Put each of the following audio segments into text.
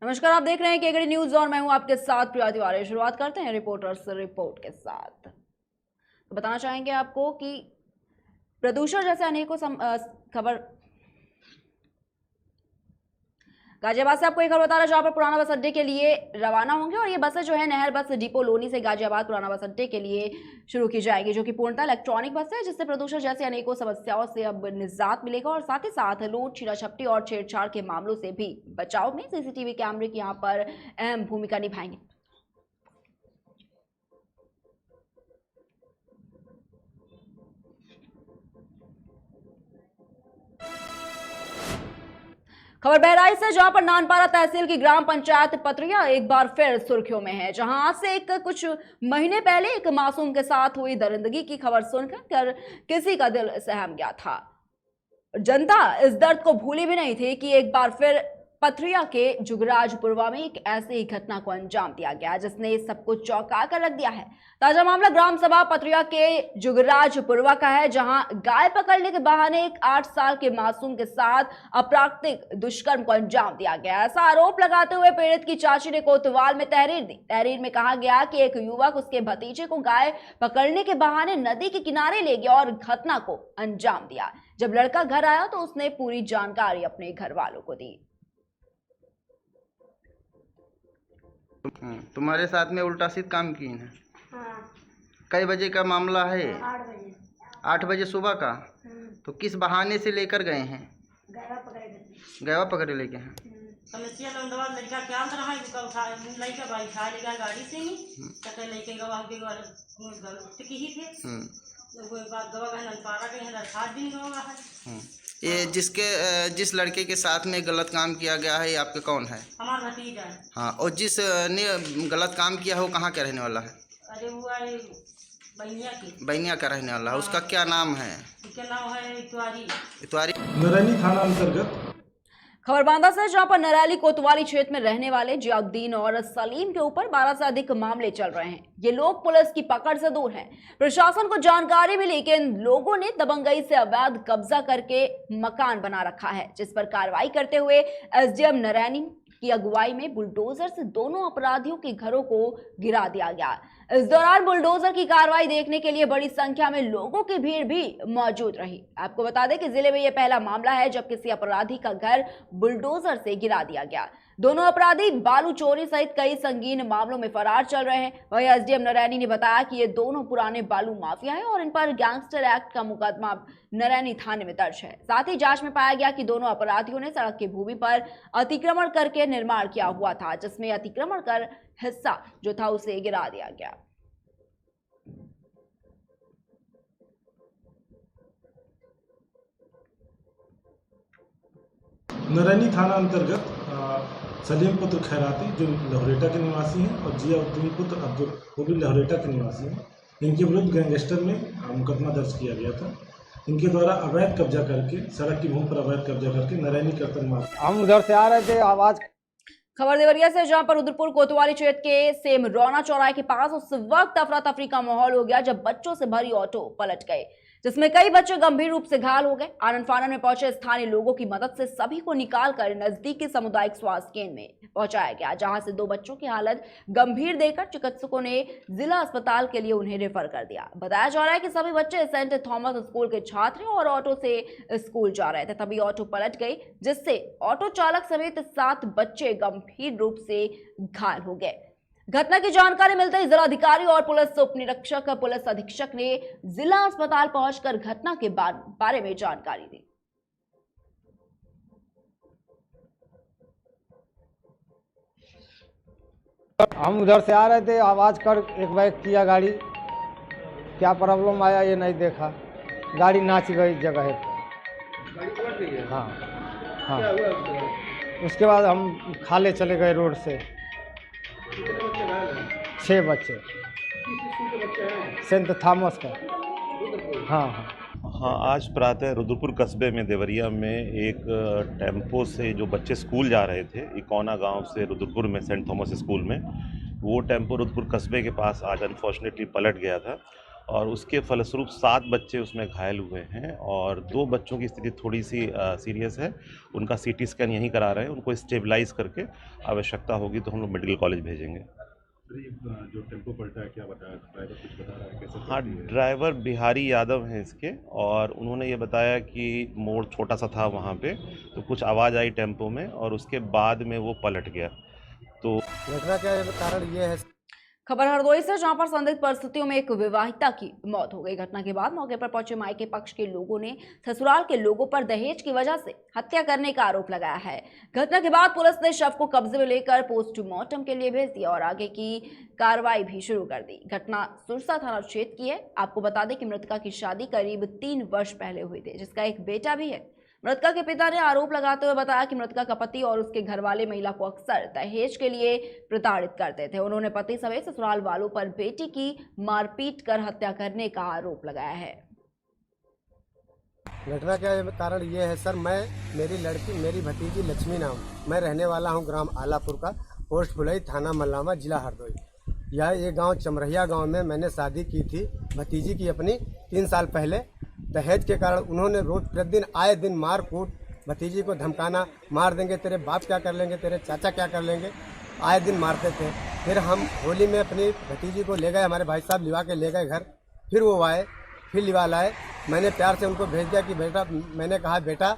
नमस्कार, आप देख रहे हैं केकेडी न्यूज और मैं हूं आपके साथ प्रिया तिवारी। शुरुआत करते हैं रिपोर्टर्स रिपोर्ट के साथ। तो बताना चाहेंगे आपको कि प्रदूषण जैसे अनेकों खबर गाजियाबाद से आपको एक खबर बता रहा है, जहां पर पुराना बस अड्डे के लिए रवाना होंगे और ये बसें जो है नहर बस डिपो लोनी से गाजियाबाद पुराना बस अड्डे के लिए शुरू की जाएगी, जो कि पूर्णतः इलेक्ट्रॉनिक बस है, जिससे प्रदूषण जैसी अनेकों समस्याओं से अब निजात मिलेगा और साथ ही साथ लूट, छीना-झपटी और छेड़छाड़ के मामलों से भी बचाव में सीसीटीवी कैमरे की यहाँ पर अहम भूमिका निभाएंगे। खबर बहराइच से, जहां पर नानपारा तहसील की ग्राम पंचायत पत्रिया एक बार फिर सुर्खियों में है, जहां आज से कुछ महीने पहले एक मासूम के साथ हुई दरिंदगी की खबर सुनकर किसी का दिल सहम गया था। जनता इस दर्द को भूली भी नहीं थी कि एक बार फिर पथरिया के जुगराजपुरवा में एक ऐसी घटना को अंजाम दिया गया जिसने सबको चौंका कर रख दिया है। ताजा मामला ग्राम सभा पथरिया के जुगराजपुरवा का है, जहां गाय पकड़ने के बहाने एक 8 साल के मासूम के साथ अप्राकृतिक दुष्कर्म को अंजाम दिया गया। ऐसा आरोप लगाते हुए पीड़ित की चाची ने कोतवाल में तहरीर दी। तहरीर में कहा गया कि एक युवक उसके भतीजे को गाय पकड़ने के बहाने नदी के किनारे ले गया और घटना को अंजाम दिया। जब लड़का घर आया तो उसने पूरी जानकारी अपने घर वालों को दी। तुम्हारे साथ में उल्टा सीध काम किए हैं। हाँ। कई बजे का मामला है? 8 बजे। 8 बजे सुबह का। तो किस बहाने से लेकर गए हैं? गैवा पकड़े। गैवा पकड़े लेके हैं। समस्या लौंडवा लड़का क्या अंदर है का उठा लड़का भाई खा लेगा गाड़ी से ही तक लड़के गवा के घर टिकी ही थे। कोई बात गवा का नलपारा के है 7 दिन गवा है। ये जिस लड़के के साथ में गलत काम किया गया है, ये आपके कौन है? हमारा भतीजा है। हाँ, और जिस ने गलत काम किया है वो कहाँ का रहने वाला है? अरे हुआ है बनिया की। बनिया का रहने वाला है। उसका क्या नाम है? उसका नाम है इतवारी। इतवारी। नरैनी थाना अंतर्गत खबर बांदा से, जहां पर नरैली कोतवाली क्षेत्र में रहने वाले जियाउद्दीन और सलीम के ऊपर 12 से अधिक मामले चल रहे हैं। ये लोग पुलिस की पकड़ से दूर हैं। प्रशासन को जानकारी मिली कि इन लोगों ने दबंगई से अवैध कब्जा करके मकान बना रखा है, जिस पर कार्रवाई करते हुए एसडीएम नरैनी की अगुवाई में बुलडोजर से दोनों अपराधियों के घरों को गिरा दिया गया। इस दौरान बुलडोजर की कार्रवाई देखने के लिए बड़ी संख्या में लोगों की भीड़ भी मौजूद रही। आपको बता दें कि जिले में यह पहला मामला है जब किसी अपराधी का घर बुलडोजर से गिरा दिया गया। दोनों अपराधी बालू चोरी सहित कई संगीन मामलों में फरार चल रहे हैं। वहीं एसडीएम नरैनी ने बताया कि ये दोनों पुराने बालू माफिया हैं और इन पर गैंगस्टर एक्ट का मुकदमा नरैनी थाने में दर्ज है। साथ ही जांच में पाया गया कि दोनों अपराधियों ने सड़क की भूमि पर अतिक्रमण करके निर्माण किया हुआ था, जिसमें अतिक्रमण कर हिस्सा जो था उसे गिरा दिया गया। नरैनी थाना अंतर्गत सलीम पुत्र खैराती जो लहरेटा के निवासी हैं और जियाउद्दीन पुत्र अब्दुल वो भी लहरेटा के निवासी हैं। इनके विरुद्ध गैंगस्टर में मुकदमा दर्ज किया गया था। इनके द्वारा अवैध कब्जा करके सड़क की भूमि पर अवैध कब्जा करके नरैनी कर्तन मार्ग हम उधर से आ रहे थे आवाज। खबर देवरिया से, जहां पर रुद्रपुर कोतवाली क्षेत्र के सेम रौना चौराहे के पास उस वक्त अफरा तफरी का माहौल हो गया जब बच्चों से भरी ऑटो पलट गए, जिसमें कई बच्चे गंभीर रूप से घायल हो गए। आनंद फानन में पहुंचे स्थानीय लोगों की मदद से सभी को निकालकर नजदीकी सामुदायिक स्वास्थ्य केंद्र में पहुंचाया गया, जहां से 2 बच्चों की हालत गंभीर देखकर चिकित्सकों ने जिला अस्पताल के लिए उन्हें रेफर कर दिया। बताया जा रहा है कि सभी बच्चे सेंट थॉमस स्कूल के छात्र और ऑटो से स्कूल जा रहे थे, तभी ऑटो पलट गई, जिससे ऑटो चालक समेत 7 बच्चे गंभीर रूप से घायल हो गए। घटना की जानकारी मिलते ही जिलाधिकारी और पुलिस उप निरीक्षक पुलिस अधीक्षक ने जिला अस्पताल पहुंचकर घटना के बारे में जानकारी दी। हम उधर से आ रहे थे, आवाज कर एक बैग किया गाड़ी, क्या प्रॉब्लम आया ये नहीं देखा, गाड़ी नाच गई जगह है। हाँ हाँ, उसके बाद हम खाले चले गए रोड से। 6 बच्चे सेंट थॉमस का। हाँ हाँ हाँ, आज प्रातः रुद्रपुर कस्बे में देवरिया में एक टेम्पो से जो बच्चे स्कूल जा रहे थे इकोना गांव से रुद्रपुर में सेंट थॉमस स्कूल में, वो टेम्पो रुद्रपुर कस्बे के पास आज अनफॉर्चुनेटली पलट गया था और उसके फलस्वरूप 7 बच्चे उसमें घायल हुए हैं और 2 बच्चों की स्थिति थोड़ी सी सीरियस है। उनका सीटी स्कैन यहीं करा रहे हैं, उनको स्टेबलाइज करके आवश्यकता होगी तो हम लोग मेडिकल कॉलेज भेजेंगे। जो टेम्पो पलटा है क्या बताया, ड्राइवर कुछ बता रहा है कैसे? हाँ, ड्राइवर बिहारी यादव हैं इसके, और उन्होंने ये बताया कि मोड़ छोटा सा था वहाँ पे, तो कुछ आवाज़ आई टेम्पो में और उसके बाद में वो पलट गया। तो घटना का कारण ये है। खबर हरदोई से, जहां पर संदिग्ध परिस्थितियों में एक विवाहिता की मौत हो गई। घटना के बाद मौके पर पहुंचे मायके पक्ष के लोगों ने ससुराल के लोगों पर दहेज की वजह से हत्या करने का आरोप लगाया है। घटना के बाद पुलिस ने शव को कब्जे में लेकर पोस्टमार्टम के लिए भेज दिया और आगे की कार्रवाई भी शुरू कर दी। घटना सुरसा थाना क्षेत्र की है। आपको बता दें कि मृतका की शादी करीब 3 वर्ष पहले हुई थी, जिसका एक बेटा भी है। मृतका के पिता ने आरोप लगाते हुए बताया कि मृतका का पति और उसके घर वाले महिला को अक्सर दहेज के लिए प्रताड़ित करते थे। उन्होंने पति समेत ससुराल वालों पर बेटी की मारपीट कर हत्या करने का आरोप लगाया है। घटना का कारण ये है सर, मेरी भतीजी लक्ष्मी नाम, मैं रहने वाला हूँ ग्राम आलापुर का, पोस्ट फुलई, थाना मल्लामा, जिला हरदोई। ये गांव चमरहिया गांव में मैंने शादी की थी भतीजी की अपनी 3 साल पहले। दहेज के कारण उन्होंने रोज प्रतिदिन आए दिन मार कूट, भतीजी को धमकाना, मार देंगे, तेरे बाप क्या कर लेंगे, तेरे चाचा क्या कर लेंगे, आए दिन मारते थे। फिर हम होली में अपनी भतीजी को ले गए, हमारे भाई साहब लिवा के ले गए घर। फिर वो आए, फिर लिवा लाए। मैंने प्यार से उनको भेज दिया कि बेटा, मैंने कहा बेटा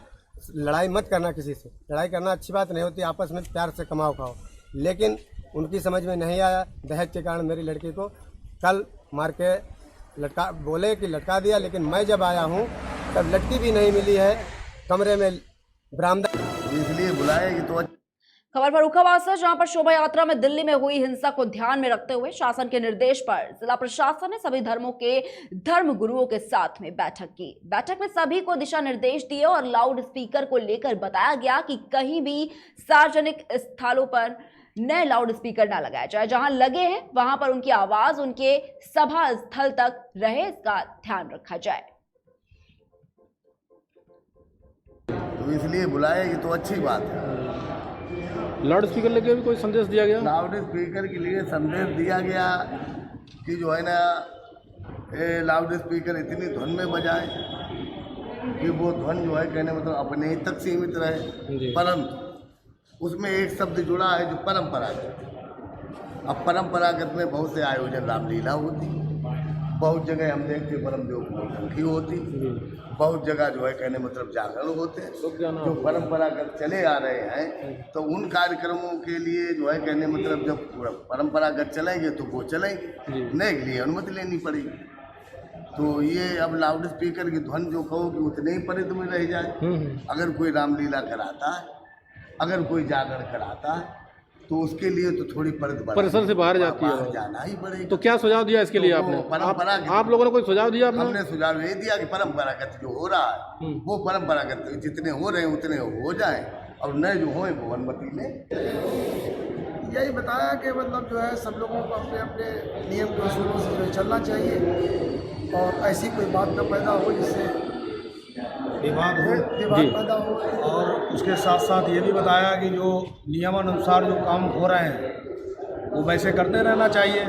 लड़ाई मत करना किसी से, लड़ाई करना अच्छी बात नहीं होती, आपस में प्यार से कमाओ खाओ। लेकिन उनकी समझ में नहीं आया। दहेज के कारण मेरी लड़की को कल मार के बोले कि लटका दिया, लेकिन मैं जब आया हूँ तब लटकी भी नहीं मिली है, कमरे में बरामदा, इसलिए बुलाएगी तो। खबर फर्रुखाबाद से, जहां पर शोभा यात्रा में दिल्ली में हुई हिंसा को ध्यान में रखते हुए शासन के निर्देश पर जिला प्रशासन ने सभी धर्मों के धर्म गुरुओं के साथ में बैठक की। बैठक में सभी को दिशा निर्देश दिए और लाउड स्पीकर को लेकर बताया गया कि कहीं भी सार्वजनिक स्थलों पर नए लाउड स्पीकर ना लगाया जाए। जहां लगे हैं वहां पर उनकी आवाज उनके सभा स्थल तक रहे, इसका ध्यान रखा जाए। तो इसलिए बुलाएगी तो अच्छी बात है। लाउड स्पीकर लेके भी कोई संदेश दिया गया? लाउड स्पीकर के लिए संदेश दिया गया कि जो है ना, लाउड स्पीकर इतनी धुन में बजाए कि वो धुन जो है कहने मतलब अपने ही तक सीमित रहे, परंतु उसमें एक शब्द जुड़ा है जो परंपरागत। अब परंपरागत में बहुत से आयोजन रामलीला होती, बहुत जगह हम देखते परमदेव की नौटंकी होती, बहुत जगह जो है कहने मतलब जागरण होते हैं जो परंपरागत चले आ रहे हैं। तो उन कार्यक्रमों के लिए जो है कहने मतलब जब परंपरागत चलेंगे तो वो चलेंगे, नहीं के लिए अनुमति लेनी पड़ेगी। तो ये अब लाउड स्पीकर की ध्वनि जो कहो कि उतने ही परिध में रह जाए। अगर कोई रामलीला कराता है, अगर कोई जागरण कराता है, तो उसके लिए तो थोड़ी परिसर से बाहर जाती है, जाना ही पड़ेगा। तो क्या सुझाव दिया इसके लिए आपने? आप लोगों ने कोई सुझाव दिया? हमने सुझाव ये दिया कि परंपरागत जो हो रहा है वो परंपरागत जितने हो रहे हैं उतने हो जाएं, और नए जो हों वो अनुमति लें। यही बताया कि मतलब जो है सब लोगों को अपने अपने नियम के उसूलों से जो चलना चाहिए और ऐसी कोई बात न पैदा हो जिससे विवाद पैदा हो। और उसके साथ साथ ये भी बताया कि जो नियमानुसार जो काम हो रहे हैं वो वैसे करते रहना चाहिए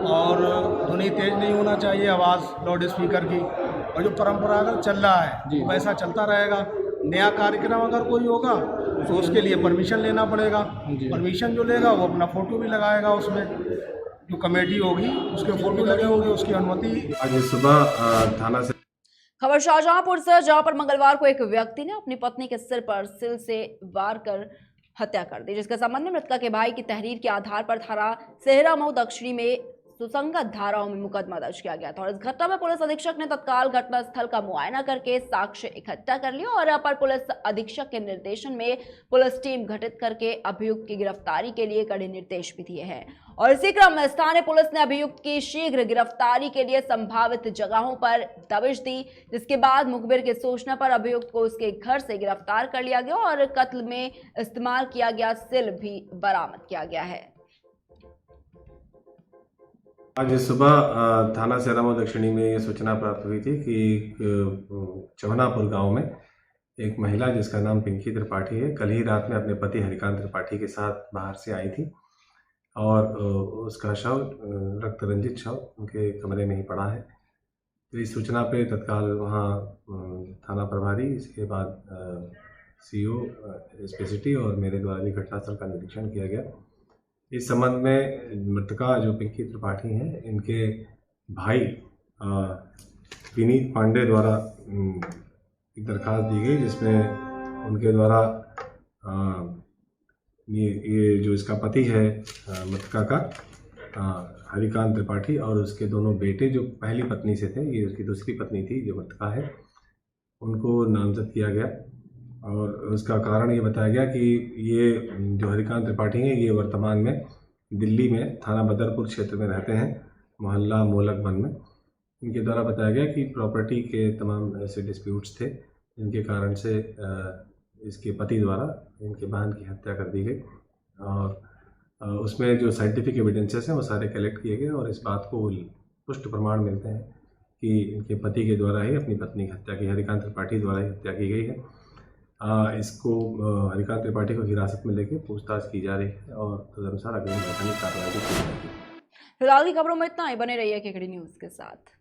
और ध्वनि तेज नहीं होना चाहिए, आवाज़ लाउड स्पीकर की, और जो परंपरागत चल रहा है वो वैसा चलता रहेगा। नया कार्यक्रम अगर कोई होगा तो उसके लिए परमिशन लेना पड़ेगा। परमिशन जो लेगा वो अपना फ़ोटो भी लगाएगा, उसमें जो कमेटी होगी उसके फ़ोटो लगे होंगे, उसकी अनुमति। आज सुबह थाना से खबर शाहजहांपुर से, जहां पर मंगलवार को एक व्यक्ति ने अपनी पत्नी के सिर पर सिल से वार कर हत्या कर दी, जिसके संबंध में मृतका के भाई की तहरीर के आधार पर थाना सेहरा मऊ दक्षिणी में सुसंगत धाराओं में मुकदमा दर्ज किया गया था। और इस घटना में पुलिस अधीक्षक ने तत्काल घटनास्थल का मुआयना करके साक्ष्य इकट्ठा कर लिया और अपर पुलिस अधीक्षक के निर्देशन में पुलिस टीम गठित करके अभियुक्त की गिरफ्तारी के लिए कड़े निर्देश भी दिए हैं। और इसी क्रम में स्थानीय पुलिस ने अभियुक्त की शीघ्र गिरफ्तारी के लिए संभावित जगहों पर दबिश दी, जिसके बाद मुखबिर की सूचना पर अभियुक्त को उसके घर से गिरफ्तार कर लिया गया और कत्ल में इस्तेमाल किया गया सिल भी बरामद किया गया है। आज सुबह थाना सेहरा मऊ दक्षिणी में ये सूचना प्राप्त हुई थी कि चौहनापुर गांव में एक महिला जिसका नाम पिंकी त्रिपाठी है, कल ही रात में अपने पति हरिकांत त्रिपाठी के साथ बाहर से आई थी और उसका शव रक्त रंजित शव उनके कमरे में ही पड़ा है। तो इस सूचना पे तत्काल वहाँ थाना प्रभारी, इसके बाद CO स्पेसिटी और मेरे द्वारा भी घटनास्थल का निरीक्षण किया गया। इस संबंध में मृतका जो पिंकी त्रिपाठी हैं, इनके भाई विनीत पांडे द्वारा एक दरखास्त दी गई, जिसमें उनके द्वारा ये जो इसका पति है मृतका का हरिकांत त्रिपाठी और उसके दोनों बेटे जो पहली पत्नी से थे, ये उसकी दूसरी पत्नी थी जो मृतका है, उनको नामजद किया गया। और उसका कारण ये बताया गया कि ये जो हरिकांत त्रिपाठी हैं, ये वर्तमान में दिल्ली में थाना बदरपुर क्षेत्र में रहते हैं, मोहल्ला मोलकबंद में। इनके द्वारा बताया गया कि प्रॉपर्टी के तमाम ऐसे डिस्प्यूट्स थे, जिनके कारण से इसके पति द्वारा इनके बहन की हत्या कर दी गई। और उसमें जो साइंटिफिक एविडेंसेस हैं वो सारे कलेक्ट किए गए और इस बात को पुष्ट प्रमाण मिलते हैं कि इनके पति के द्वारा ही अपनी पत्नी की हत्या की, हरिकांत त्रिपाठी द्वारा ही हत्या की गई है। इसको हरिकांत त्रिपाठी को हिरासत में लेकर पूछताछ की जा रही है और तदनुसार अगली वैधानिक कार्रवाई की जाएगी। फिलहाल की खबरों में इतना ही। बने रहिए केकेडी न्यूज़ के साथ।